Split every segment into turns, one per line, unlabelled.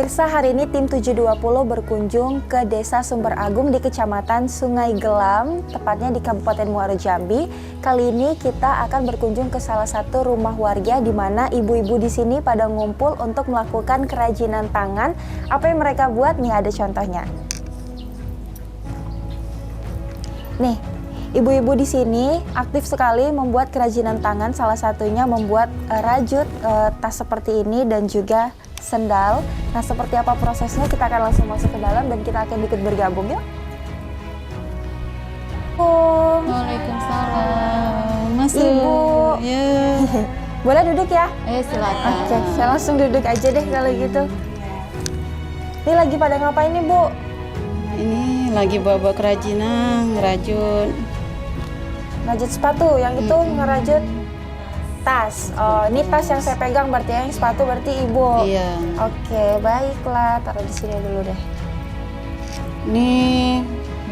Pemirsa, hari ini tim 720 berkunjung ke Desa Sumber Agung di Kecamatan Sungai Gelam, tepatnya di Kabupaten Muaro Jambi. Kali ini kita akan berkunjung ke salah satu rumah warga di mana ibu-ibu di sini pada ngumpul untuk melakukan kerajinan tangan. Apa yang mereka buat? Nih ada contohnya. Nih, ibu-ibu di sini aktif sekali membuat kerajinan tangan, salah satunya membuat rajut tas seperti ini dan juga sendal. Nah, seperti apa prosesnya kita akan langsung masuk ke dalam dan kita akan ikut bergabung yuk.
Waalaikumsalam. Masuk.
Ibu.
Ya.
Boleh duduk ya?
Silakan.
Oke, saya langsung duduk aja deh kalau gitu. Ini lagi pada ngapain nih, Bu?
Ini lagi bawa kerajinan, ngerajut.
Ngerajut sepatu, yang itu ngerajut tas. Oh, ini tas yang saya pegang berarti ya, yang sepatu berarti Ibu.
Iya.
Oke, baiklah. Taruh di sini dulu deh.
Ini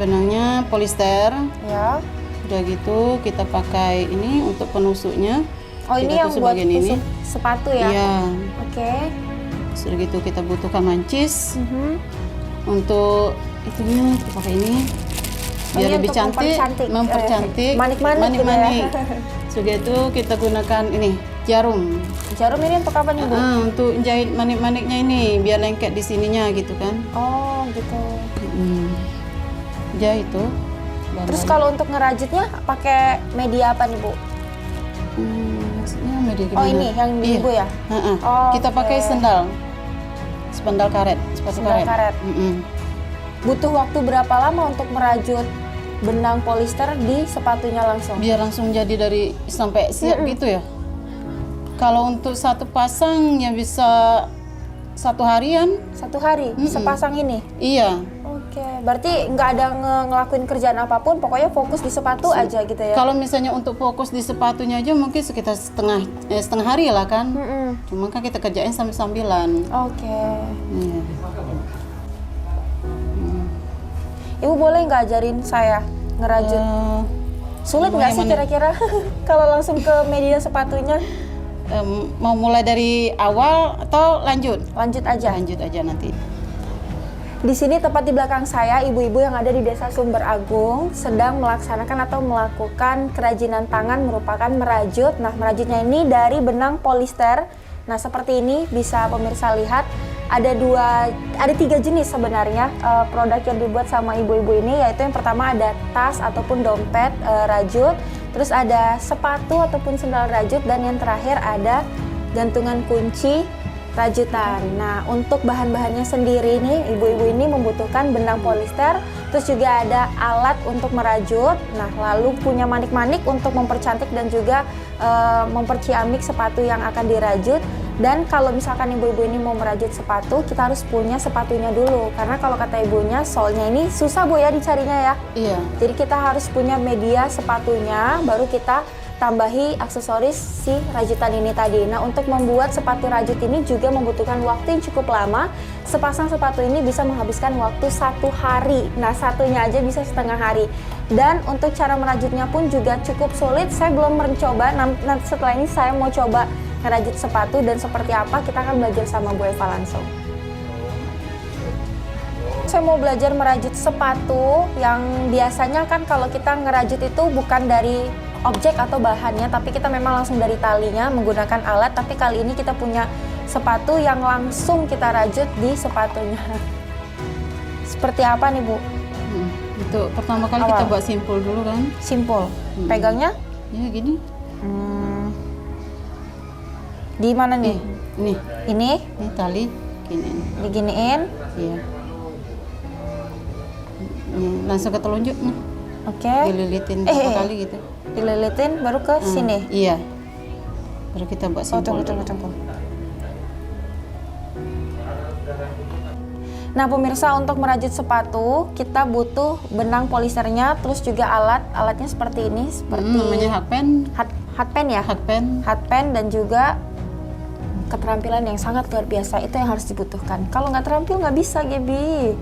benangnya polister.
Ya.
Udah gitu kita pakai ini untuk penusuknya.
Oh, ini
Kita
yang
tusuk
buat
bagian
tusuk sepatu ya?
Iya.
Oke.
Sudah gitu kita butuhkan mancis.
Mhm.
Untuk itunya kita pakai ini. Biar
ini
lebih
untuk
cantik, mempercantik.
Manik-manik gitu ya.
Sudah itu kita gunakan ini jarum.
Jarum ini untuk apa nih, Bu?
Untuk jahit manik-maniknya ini biar lengket di sininya gitu kan.
Oh, gitu.
Jahit tuh.
Terus kalau untuk ngerajutnya pakai media apa nih, Bu?
Maksudnya media gimana?
Oh, ini yang di Ibu ya? Oh,
kita pakai sendal karet, sepatu
Sendal karet. Butuh waktu berapa lama untuk merajut benang polister di sepatunya langsung?
Biar langsung jadi dari sampai siap gitu ya. Kalau untuk satu pasang ya bisa 1 harian.
1 hari sepasang ini?
Iya.
Oke, berarti nggak ada ngelakuin kerjaan apapun, pokoknya fokus di sepatu aja gitu ya?
Kalau misalnya untuk fokus di sepatunya aja mungkin sekitar setengah hari lah kan. Cuma kan kita kerjain sambil-sambilan.
Oke.
Iya.
Ibu boleh nggak ajarin saya ngerajut? Sulit nggak sih kira-kira kalau langsung ke media sepatunya?
Mau mulai dari awal atau lanjut?
Lanjut aja.
Lanjut aja nanti.
Di sini tepat di belakang saya, ibu-ibu yang ada di Desa Sumber Agung sedang melaksanakan atau melakukan kerajinan tangan merupakan merajut. Nah, merajutnya ini dari benang polister. Nah, seperti ini bisa pemirsa lihat. Ada 3 jenis sebenarnya produk yang dibuat sama ibu-ibu ini, yaitu yang pertama ada tas ataupun dompet rajut, terus ada sepatu ataupun sendal rajut, dan yang terakhir ada gantungan kunci rajutan. Nah, untuk bahan-bahannya sendiri nih, ibu-ibu ini membutuhkan benang polister, terus juga ada alat untuk merajut. Nah, lalu punya manik-manik untuk mempercantik dan juga memperciamik sepatu yang akan dirajut. Dan kalau misalkan ibu-ibu ini mau merajut sepatu, kita harus punya sepatunya dulu. Karena kalau kata ibunya, solnya ini susah, Bu, ya dicarinya ya.
Iya.
Jadi kita harus punya media sepatunya, baru kita tambahi aksesoris si rajutan ini tadi. Nah, untuk membuat sepatu rajut ini juga membutuhkan waktu yang cukup lama. Sepasang sepatu ini bisa menghabiskan waktu 1 hari. Nah, satunya aja bisa setengah hari. Dan untuk cara merajutnya pun juga cukup sulit. Saya belum mencoba. Nanti setelah ini saya mau coba ngerajut sepatu dan seperti apa kita akan belajar sama Bu Eva langsung. Saya mau belajar merajut sepatu yang biasanya kan kalau kita ngerajut itu bukan dari objek atau bahannya, tapi kita memang langsung dari talinya menggunakan alat. Tapi kali ini kita punya sepatu yang langsung kita rajut di sepatunya. Seperti apa nih, Bu?
Itu pertama kali kita buat simpul dulu kan.
Simpul. Pegangnya?
Ya gini.
Di mana nih?
Nih.
Ini?
Ini tali gini.
Diginiin?
Iya. Ini langsung ke telunjuk nih.
Oke.
Dililitin berapa kali gitu.
Dililitin baru ke sini.
Iya. Baru kita buat simpul.
Tunggu. Nah, pemirsa, untuk merajut sepatu kita butuh benang polisternya, terus juga alatnya seperti ini, seperti
namanya hatpen.
Hatpen ya? Hatpen dan juga keterampilan yang sangat luar biasa, itu yang harus dibutuhkan. Kalau nggak terampil nggak bisa, Gebi.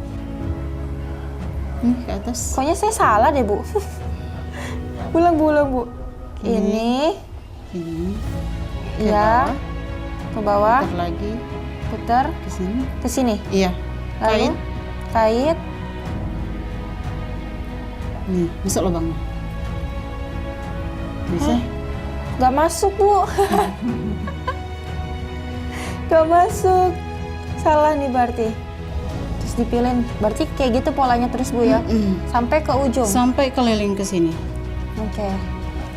Nih ke atas.
Pokoknya saya salah deh, Bu. Ulang, Bu. Ini.
Ini.
Iya. Ke bawah.
Putar lagi.
putar
ke sini.
ke sini.
Iya.
Lalu kait.
Nih, masuk lubangnya. Bisa?
Gak masuk, Bu. Gak masuk. Salah nih berarti. Terus dipilih. Berarti kayak gitu polanya terus, Bu ya. Sampai ke ujung.
Sampai keliling ke sini.
Oke.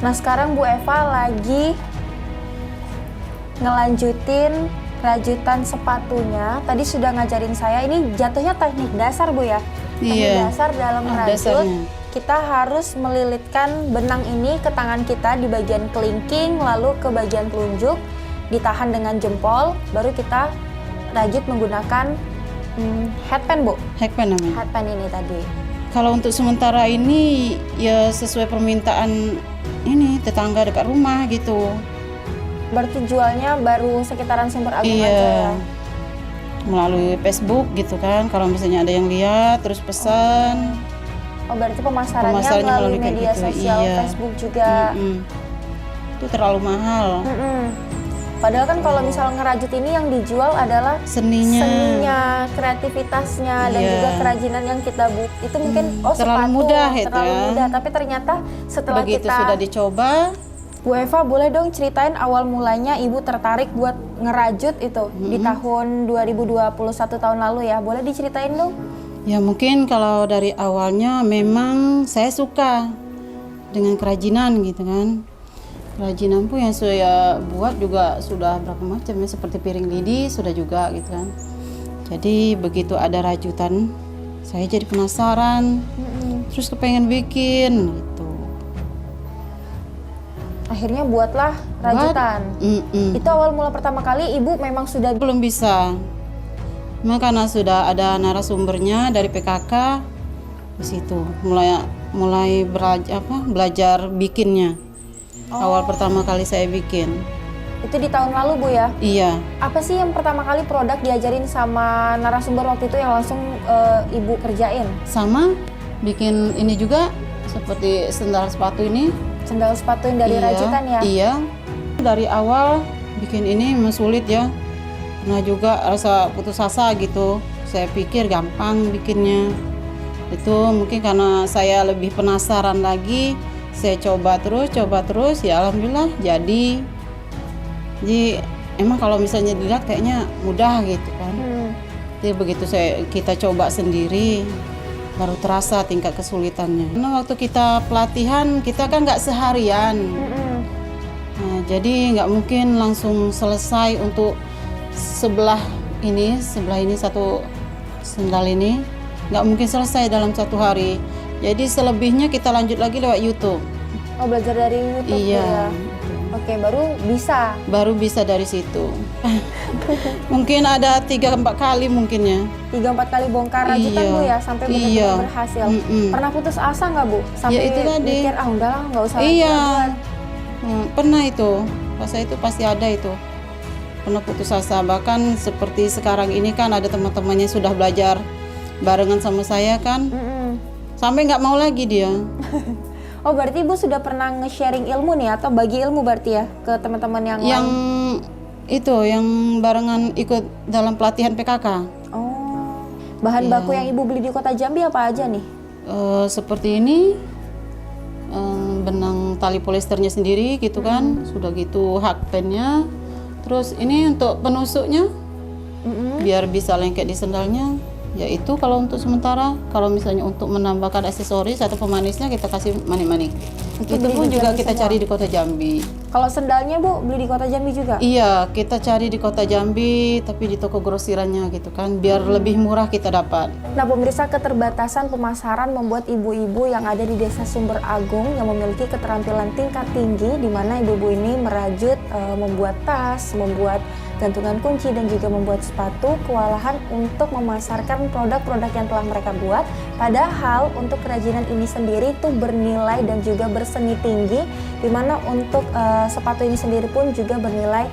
Nah, sekarang Bu Eva lagi ngelanjutin rajutan sepatunya. Tadi sudah ngajarin saya, ini jatuhnya teknik dasar, Bu ya. Teknik
Iya.
dasar dalam merajut.
Dasarnya.
Kita harus melilitkan benang ini ke tangan kita di bagian kelingking, lalu ke bagian telunjuk, ditahan dengan jempol, baru kita rajut menggunakan headband, Bu.
Headband namanya.
Headband ini tadi.
Kalau untuk sementara ini ya sesuai permintaan ini tetangga dekat rumah gitu.
Berarti jualnya baru sekitaran Sumber Agung aja
Iya.
ya?
Melalui Facebook gitu kan. Kalau misalnya ada yang lihat terus pesan.
Oh, berarti pemasarannya
Pemasarannya
melalui
melalui kayak
media
gitu,
sosial,
iya.
Facebook juga.
Itu terlalu mahal.
Padahal kan kalau misal ngerajut ini yang dijual adalah
Seninya.
kreativitasnya, dan
Iya.
juga kerajinan yang kita itu mungkin
terlalu
sepatu,
mudah itu
terlalu
ya.
mudah. Tapi ternyata setelah
Begitu
kita,
sudah dicoba,
Bu Eva boleh dong ceritain awal mulanya Ibu tertarik buat ngerajut itu di tahun 2021 tahun lalu ya. Boleh diceritain dong?
ya mungkin kalau dari awalnya memang saya suka dengan kerajinan gitu kan. Kerajinan pun yang saya buat juga sudah berapa macam ya, seperti piring lidi sudah juga gitu kan. Jadi begitu ada rajutan, saya jadi penasaran, terus kepengen bikin gitu.
Akhirnya buatlah rajutan. Itu awal mula pertama kali Ibu memang sudah
Belum bisa. Cuma karena sudah ada narasumbernya dari PKK, di situ mulai belajar bikinnya. Awal pertama kali saya bikin.
itu di tahun lalu, Bu ya.
Iya.
Apa sih yang pertama kali produk diajarin sama narasumber waktu itu yang langsung Ibu kerjain?
Sama bikin ini juga seperti sendal sepatu ini.
Sendal sepatu yang dari rajutan ya?
Iya. Dari awal bikin ini memang sulit ya. Nah juga rasa putus asa gitu. Saya pikir gampang bikinnya. Itu mungkin karena saya lebih penasaran lagi. Saya coba terus ya alhamdulillah jadi. Jadi emang kalau misalnya dilihat kayaknya mudah gitu kan. Jadi begitu kita coba sendiri baru terasa tingkat kesulitannya. Karena waktu kita pelatihan kita kan nggak seharian. Nah, jadi nggak mungkin langsung selesai untuk sebelah ini satu sendal ini nggak mungkin selesai dalam satu hari. Jadi selebihnya kita lanjut lagi lewat YouTube.
Oh, belajar dari YouTube
Iya.
ya? Oke, baru bisa.
Baru bisa dari situ. Mungkin ada 3-4 kali mungkin ya.
3-4 kali bongkar rajutan,
Iya.
Bu ya, sampai benar-benar
Iya.
berhasil.
Mm-mm.
Pernah putus asa nggak, Bu? Sampai
Ya, itu tadi.
mikir, udahlah nggak usah
Iya.
lagi.
Pernah itu. Rasa itu pasti ada itu. Pernah putus asa. Bahkan seperti sekarang ini kan ada teman-temannya sudah belajar barengan sama saya kan. Sampai nggak mau lagi dia.
Oh, berarti Ibu sudah pernah nge-sharing ilmu nih atau bagi ilmu berarti ya ke teman-teman yang
Yang
lain?
itu yang barengan ikut dalam pelatihan PKK.
Oh. Bahan
Iya.
baku yang Ibu beli di Kota Jambi apa aja nih?
Seperti ini benang tali polyesternya sendiri gitu kan. Sudah gitu hakpennya. Terus ini untuk penusuknya biar bisa lengket di sendalnya. Yaitu kalau untuk sementara, kalau misalnya untuk menambahkan aksesoris atau pemanisnya kita kasih manik-manik. Itu
beli
pun
di
juga
Jambi
kita
semua?
cari di Kota Jambi.
Kalau sendalnya, Bu, beli di Kota Jambi juga?
Iya, kita cari di Kota Jambi tapi di toko grosirannya gitu kan, biar lebih murah kita dapat.
Nah, pemirsa, keterbatasan pemasaran membuat ibu-ibu yang ada di Desa Sumber Agung yang memiliki keterampilan tingkat tinggi, di mana ibu-ibu ini merajut, membuat tas, membuat gantungan kunci, dan juga membuat sepatu, kewalahan untuk memasarkan produk-produk yang telah mereka buat. Padahal untuk kerajinan ini sendiri itu bernilai dan juga berseni tinggi, di mana untuk sepatu ini sendiri pun juga bernilai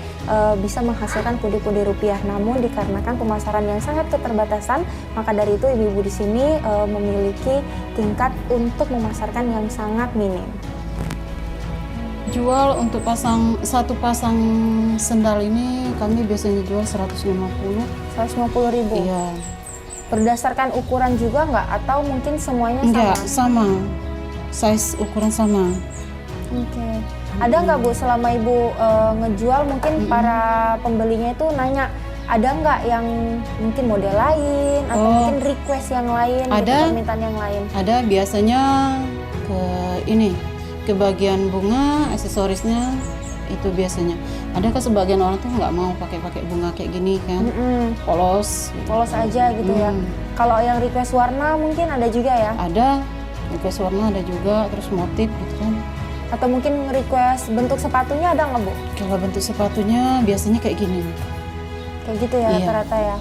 bisa menghasilkan pundi-pundi rupiah. Namun dikarenakan pemasaran yang sangat keterbatasan, maka dari itu ibu-ibu di sini memiliki tingkat untuk memasarkan yang sangat minim.
Jual untuk satu pasang sendal ini kami biasanya jual 150.
150.000.
Iya.
Berdasarkan ukuran juga nggak? Atau mungkin semuanya sama?
Enggak, sama. Size ukuran sama.
Oke. Ada nggak Bu, selama Ibu ngejual mungkin para pembelinya itu nanya, ada nggak yang mungkin model lain atau mungkin request yang lain, gitu,
ada.
permintaan yang lain?
Ada biasanya ke bagian bunga, aksesorisnya itu biasanya. Ada ke sebagian orang tuh nggak mau pakai bunga kayak gini kan, polos.
Polos aja gitu ya. Kalau yang request warna mungkin ada juga ya?
Ada, request warna ada juga, terus motif gitu kan.
Atau mungkin request bentuk sepatunya ada nggak Bu?
Kalau bentuk sepatunya biasanya kayak gini.
Kayak gitu ya rata-rata ya?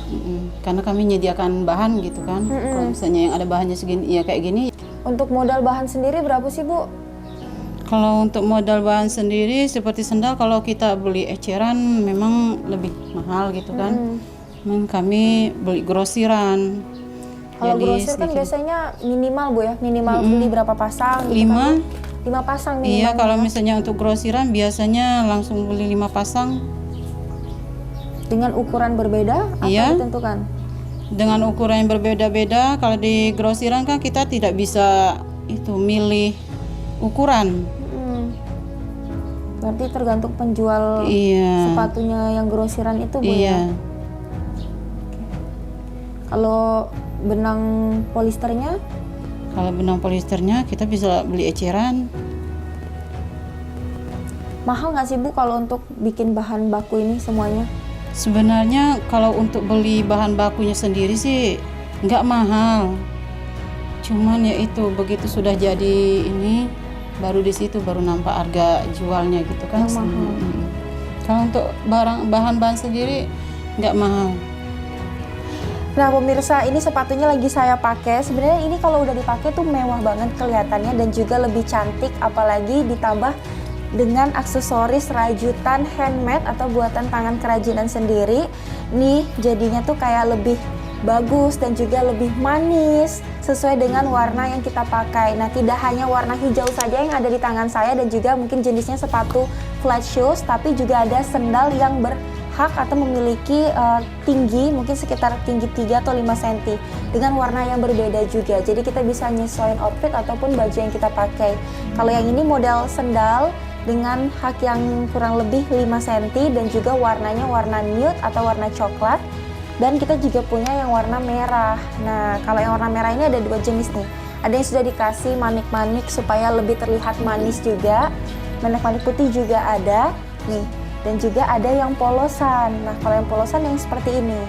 Karena kami menyediakan bahan gitu kan. Kalau misalnya yang ada bahannya segini, ya kayak gini.
Untuk modal bahan sendiri berapa sih Bu?
Kalau untuk modal bahan sendiri seperti sendal, kalau kita beli eceran memang lebih mahal gitu kan. Kami beli grosiran.
Kalau grosir kan biasanya minimal Bu ya, minimal beli berapa pasang? Gitu
5.
kan, 5 pasang minimal.
Iya, kalau misalnya untuk grosiran biasanya langsung beli 5 pasang.
Dengan ukuran berbeda atau ditentukan?
Dengan ukuran yang berbeda-beda. Kalau di grosiran kan kita tidak bisa milih ukuran.
Berarti tergantung penjual sepatunya yang grosiran itu Bu ya? Kalau benang polisternya?
Kalau benang polisternya kita bisa beli eceran.
Mahal nggak sih Bu kalau untuk bikin bahan baku ini semuanya?
Sebenarnya kalau untuk beli bahan bakunya sendiri sih nggak mahal. Cuman ya itu begitu sudah jadi ini, baru di situ baru nampak harga jualnya gitu kan.
Yang mahal.
Kalau untuk bahan-bahan sendiri nggak mahal.
Nah pemirsa, ini sepatunya lagi saya pakai. Sebenarnya ini kalau udah dipakai tuh mewah banget kelihatannya dan juga lebih cantik, apalagi ditambah dengan aksesoris rajutan handmade atau buatan tangan kerajinan sendiri. Nih jadinya tuh kayak lebih bagus dan juga lebih manis sesuai dengan warna yang kita pakai. Nah tidak hanya warna hijau saja yang ada di tangan saya dan juga mungkin jenisnya sepatu flat shoes, tapi juga ada sendal yang berhak atau memiliki tinggi mungkin sekitar tinggi 3 atau 5 cm dengan warna yang berbeda juga. Jadi kita bisa nyesuaiin outfit ataupun baju yang kita pakai. Kalau yang ini model sendal dengan hak yang kurang lebih 5 cm dan juga warnanya warna nude atau warna coklat. Dan kita juga punya yang warna merah. Nah, kalau yang warna merah ini ada 2 jenis nih. Ada yang sudah dikasih manik-manik supaya lebih terlihat manis juga. Manik-manik putih juga ada nih. Dan juga ada yang polosan. Nah, kalau yang polosan yang seperti ini.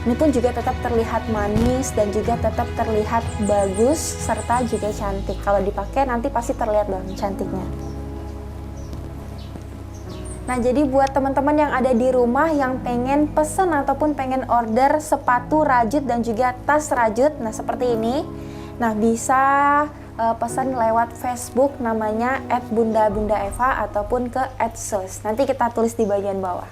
Ini pun juga tetap terlihat manis dan juga tetap terlihat bagus serta juga cantik. Kalau dipakai nanti pasti terlihat banget cantiknya. Nah, jadi buat teman-teman yang ada di rumah yang pengen pesen ataupun pengen order sepatu rajut dan juga tas rajut, nah seperti ini. Nah, bisa pesan lewat Facebook namanya @bunda_bunda_eva ataupun ke @sos. Nanti kita tulis di bagian bawah.